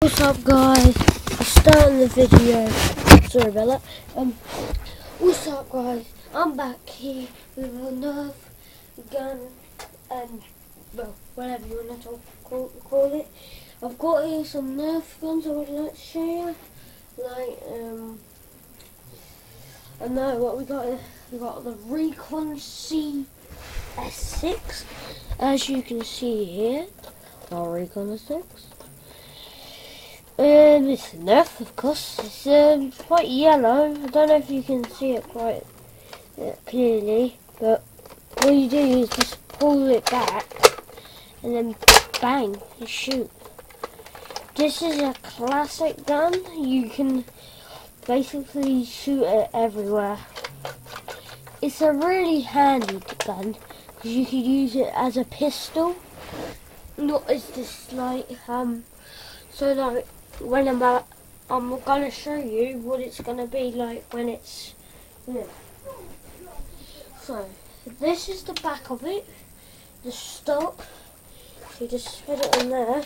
What's up, guys? I'm starting the video. Sorry about that. What's up, guys? I'm back here with a Nerf gun and well, whatever you want to call it. I've got here some Nerf guns I would like to show you. I know what we got here. We got the Recon CS6, as you can see here. Our Recon S6. It's Nerf, of course. It's quite yellow. I don't know if you can see it quite clearly, but what you do is just pull it back and then bang, you shoot. This is a classic gun. You can basically shoot it everywhere. It's a really handy gun because you can use it as a pistol, not as just like so like when I'm gonna show you what it's gonna be like when it's So this is the back of it, the stock. So you just put it in there.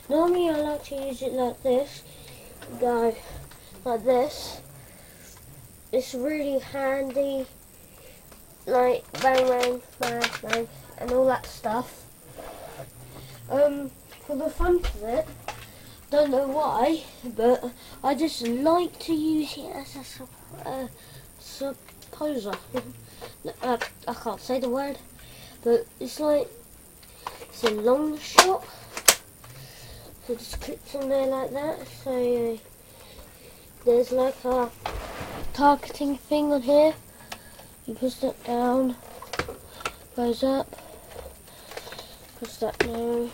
Normally I like to use it like this. Go like this. It's really handy, like bang bang bang bang and all that stuff. For the fun of it, don't know why, but I just like to use it as a supposer. I can't say the word, but it's like it's a long shot. So it just clips in there like that. So there's like a targeting thing on here. You push that down, goes up, push that down.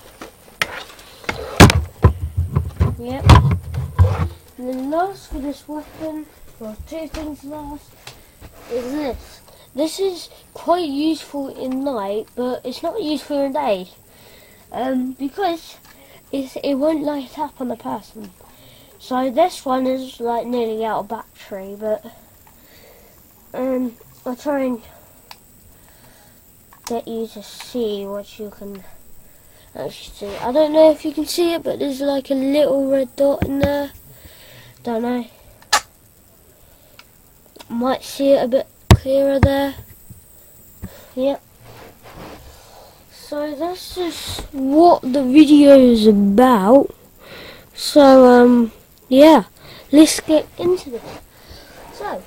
Yep. And then last for this weapon, well, two things last, is this. This is quite useful in night, but it's not useful in day. Because it won't light up on the person. So this one is like nearly out of battery, but I'll try and get you to see what you can actually see. I don't know if you can see it, but there's like a little red dot in there. Don't know. Might see it a bit clearer there. Yep. So that's just what the video is about. So yeah, let's get into this. So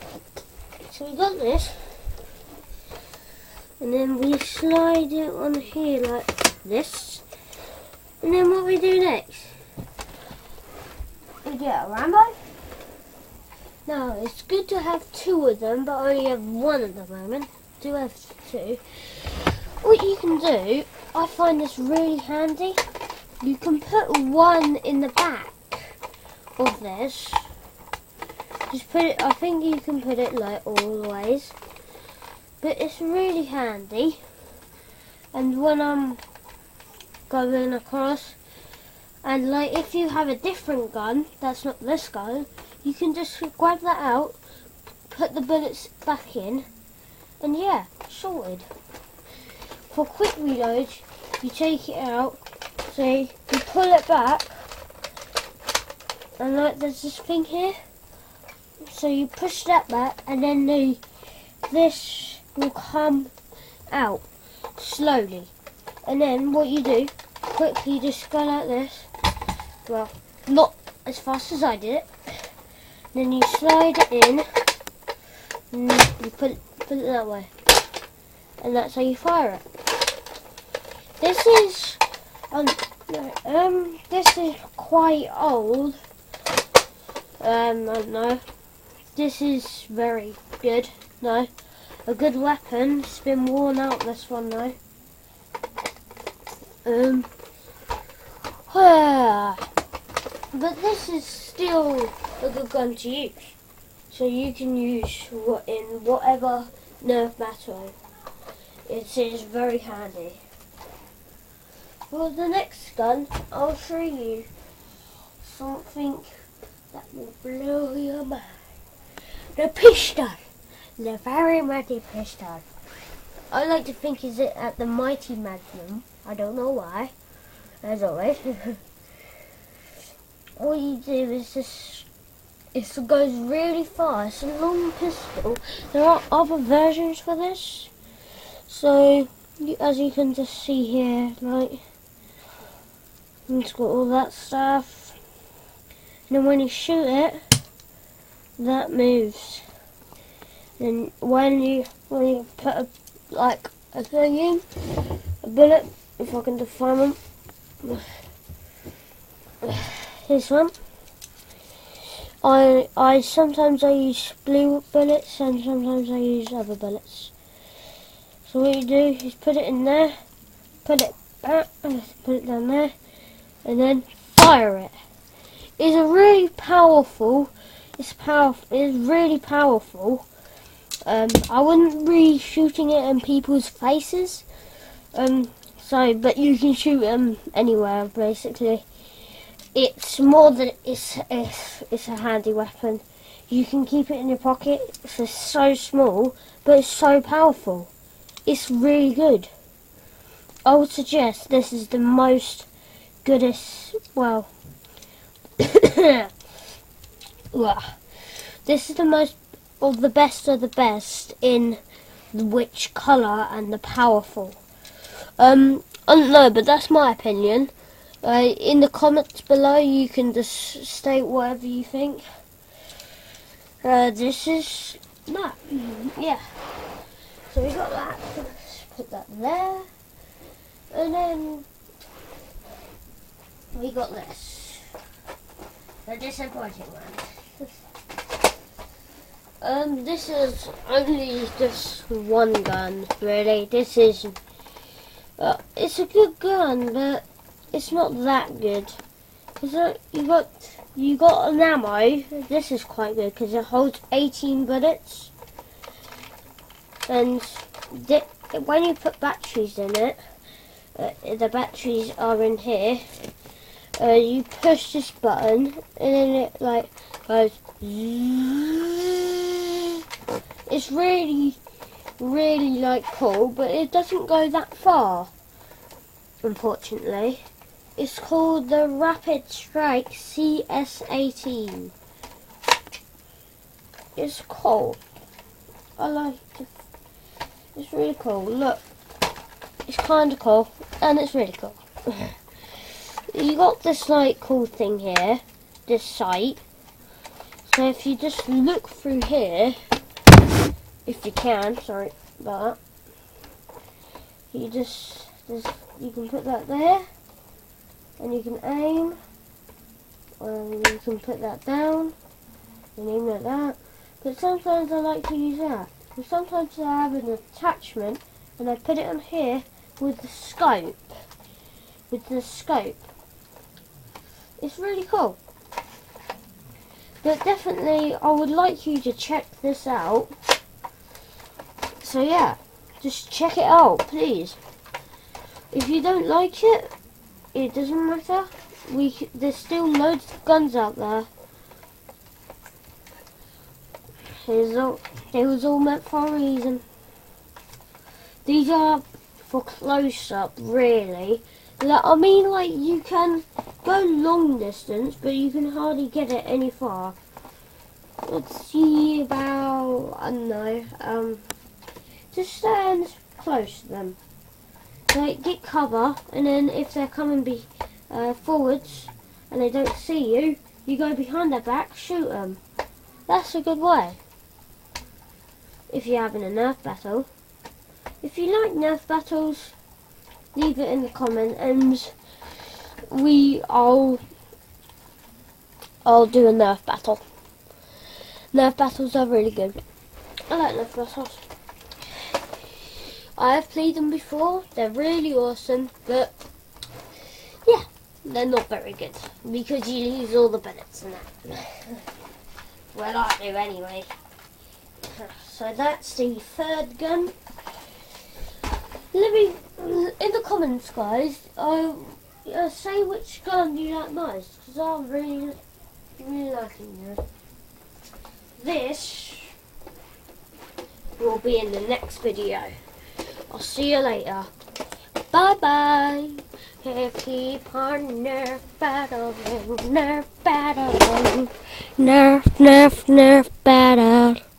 we got this, and then we slide it on here like this. And then what we do next? We get a Rambo. Now it's good to have two of them, but I only have one at the moment. Do have two. What you can do, I find this really handy. You can put one in the back of this. Just put it. I think you can put it like all the ways, but it's really handy. And when I'm going across, and like if you have a different gun that's not this gun, you can just grab that out, put the bullets back in, and yeah, sorted. For quick reloads, you take it out, see, you pull it back, and like there's this thing here, so you push that back, and then this will come out slowly. And then what you do, quickly just go like this. Well, not as fast as I did it. Then you slide it in, and you put it that way. And that's how you fire it. This is this is quite old. I don't know. This is very good. No, a good weapon. It's been worn out, this one though. But this is still a good gun to use. So you can use in whatever Nerf battle. It is very handy. For the next gun, I'll show you something that will blow your mind. The pistol. The very mighty pistol. I like to think is it at the mighty Magnum. I don't know why. As always. what you do is just, it goes really far. It's a long pistol. There are other versions for this. So, as you can just see here, like, it's got all that stuff. And then when you shoot it, that moves. And when you put a thing in, a bullet, if I can define them, here's one. I sometimes I use blue bullets and sometimes I use other bullets. So what you do is put it in there, put it back, put it down there, and then fire it. It's a really powerful. It's really powerful. I wouldn't be shooting it in people's faces. But you can shoot them anywhere basically. It's more than it's a handy weapon. You can keep it in your pocket. It's so small, but it's so powerful. It's really good. I would suggest this is the most goodest. Well, this is the most of the best in the which colour and the powerful. I don't know, but that's my opinion. In the comments below, you can just state whatever you think. This is that. Yeah. So we got that. Let's put that there, and then we got this. The disappointing one. This is only just one gun, really. This is. It's a good gun, but it's not that good. Cause you got an ammo. This is quite good because it holds 18 bullets. And when you put batteries in it, the batteries are in here. You push this button, and then it like goes. It's really like cool, but it doesn't go that far, unfortunately. It's called the Rapid Strike CS18. It's cool. I like it. It's really cool. Look, it's kind of cool, and it's really cool. You got this like cool thing here, this sight. So if you just look through here, if you can, sorry about that. You can put that there, and you can aim, and you can put that down, and aim like that. But sometimes I like to use that. And sometimes I have an attachment, and I put it on here with the scope. It's really cool. But definitely, I would like you to check this out. So yeah, just check it out, please. If you don't like it, it doesn't matter. There's still loads of guns out there. It was all meant for a reason. These are for close up, really. I mean, like, you can go long distance, but you can hardly get it any far. Let's see about, I don't know, just stand close to them. Like, get cover, and then if they're coming forwards and they don't see you, you go behind their back, shoot them. That's a good way. If you're having a Nerf battle. If you like Nerf battles, leave it in the comment, and I'll do a Nerf battle. Nerf battles are really good. I like Nerf battles. I have played them before. They're really awesome, but yeah, they're not very good because you lose all the bullets and that. Well, I do anyway. So that's the third gun. Let me in the comments, guys. Say which gun you like most, because I'm really liking it. This will be in the next video. I'll see you later. Bye bye. Here keep on Nerf battling, Nerf battling, Nerf, Nerf, Nerf battle.